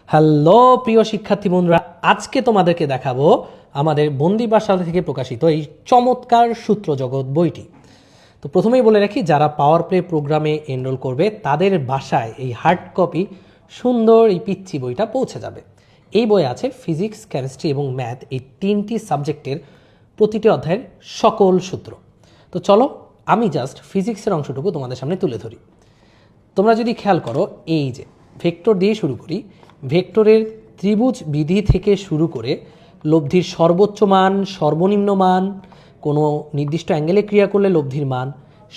Hello প্রিয় শিক্ষার্থী বন্ধুরা, আজকে তোমাদেরকে দেখাবো আমাদের বন্দি বাসা থেকে প্রকাশিত এই চমৎকার সূত্র জগৎ বইটি। তো প্রথমেই বলে রাখি, যারা পাওয়ার প্লে প্রোগ্রামে এনরোল করবে তাদের বাসায় এই হার্ড কপি সুন্দর এই পিচ্চি বইটা পৌঁছে যাবে। এই বই আছে ফিজিক্স, কেমিস্ট্রি এবং ম্যাথ এই তিনটি সাবজেক্টের প্রতিটি অধ্যায়ের সকল সূত্র। তো চলো আমি জাস্ট ফিজিক্সের অংশটুকু তোমাদের সামনে তুলে ধরি। তোমরা যদি খেয়াল করো, এই যে ভেক্টর দিয়ে শুরু করি, ভেক্টরের ত্রিভুজ বিধি থেকে শুরু করে লব্ধির সর্বোচ্চ মান, সর্বনিম্ন মান, কোনো নির্দিষ্ট অ্যাঙ্গেলে ক্রিয়া করলে লব্ধির মান,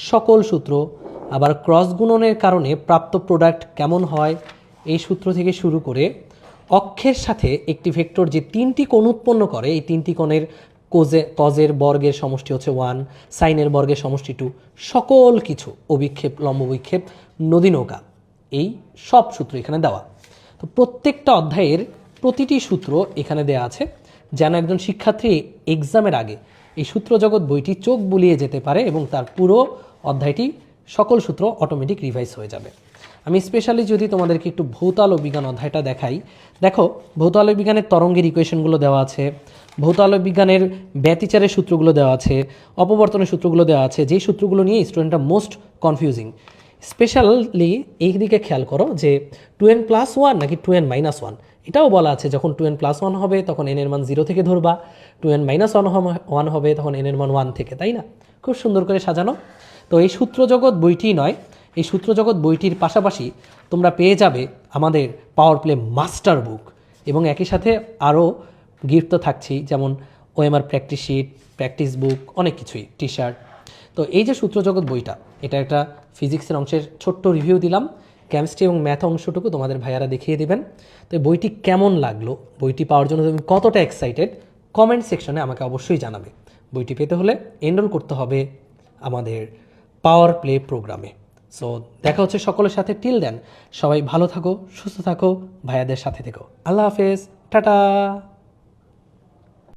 সকল সূত্র, আবার ক্রস গুণনের কারণে প্রাপ্ত প্রোডাক্ট কেমন হয় এই সূত্র থেকে শুরু করে অক্ষের সাথে একটি ভেক্টর যে তিনটি কোণ উৎপন্ন করে, এই তিনটি কোণের কজের বর্গের সমষ্টি হচ্ছে 1, সাইনের বর্গের সমষ্টি 2, সকল কিছু, অভিক্ষেপ, লম্ব বিক্ষেপ, নদী নৌকা, এই সব সূত্র এখানে দেওয়া। তো প্রত্যেকটা অধ্যায়ের প্রতিটি সূত্র এখানে দেওয়া আছে, যেন একজন শিক্ষার্থী এক্সামের আগে এই সূত্র জগৎ বইটি চোখ বুলিয়ে যেতে পারে এবং তার পুরো অধ্যায়টি সকল সূত্র অটোমেটিক রিভাইজ হয়ে যাবে। আমি স্পেশালি যদি তোমাদেরকে একটু ভৌতালোক বিজ্ঞান অধ্যায়টা দেখাই, দেখো ভৌতালোক বিজ্ঞানের তরঙ্গের ইকুয়েশনগুলো দেওয়া আছে, ভৌতালোক বিজ্ঞানের ব্যতিচারের সূত্রগুলো দেওয়া আছে, অপবর্তনের সূত্রগুলো দেওয়া আছে, যেই সূত্রগুলো নিয়ে স্টুডেন্টরা মোস্ট কনফিউজিং। স্পেশালি এই দিকে খেয়াল করো যে 2n+1 নাকি 2n-1, এটাও বলা আছে যখন 2n+1 হবে তখন n এর মান 0 থেকে ধরবা, 2n-1 হবে তখন n এর মান 1 থেকে, তাই না? খুব সুন্দর করে সাজানো। তো এই সূত্র জগৎ বইটি নয়, এই সূত্র জগৎ বইটির পাশাপাশি তোমরা পেয়ে যাবে আমাদের পাওয়ার প্লে মাস্টার বুক এবং একই সাথে আরও গিফট তো থাকছেই, যেমন OMR practice sheet, practice book, অনেক কিছুই, টি শার্ট। তো এই যে সূত্র জগৎ বইটা, এটা একটা ফিজিক্সের অংশের ছোট্ট রিভিউ দিলাম, কেমিস্ট্রি এবং ম্যাথ অংশটুকু তোমাদের ভাইয়ারা দেখিয়ে দেবেন। তো বইটি কেমন লাগলো, বইটি পাওয়ার জন্য তুমি কতটা এক্সাইটেড, কমেন্ট সেকশনে আমাকে অবশ্যই জানাবে। বইটি পেতে হলে এনরোল করতে হবে আমাদের পাওয়ার প্লে প্রোগ্রামে। সো দেখা হচ্ছে সকলের সাথে। টিল দেন সবাই ভালো থাকো, সুস্থ থাকো, ভাইয়াদের সাথে থেকো। আল্লাহ হাফেজ, টাটা।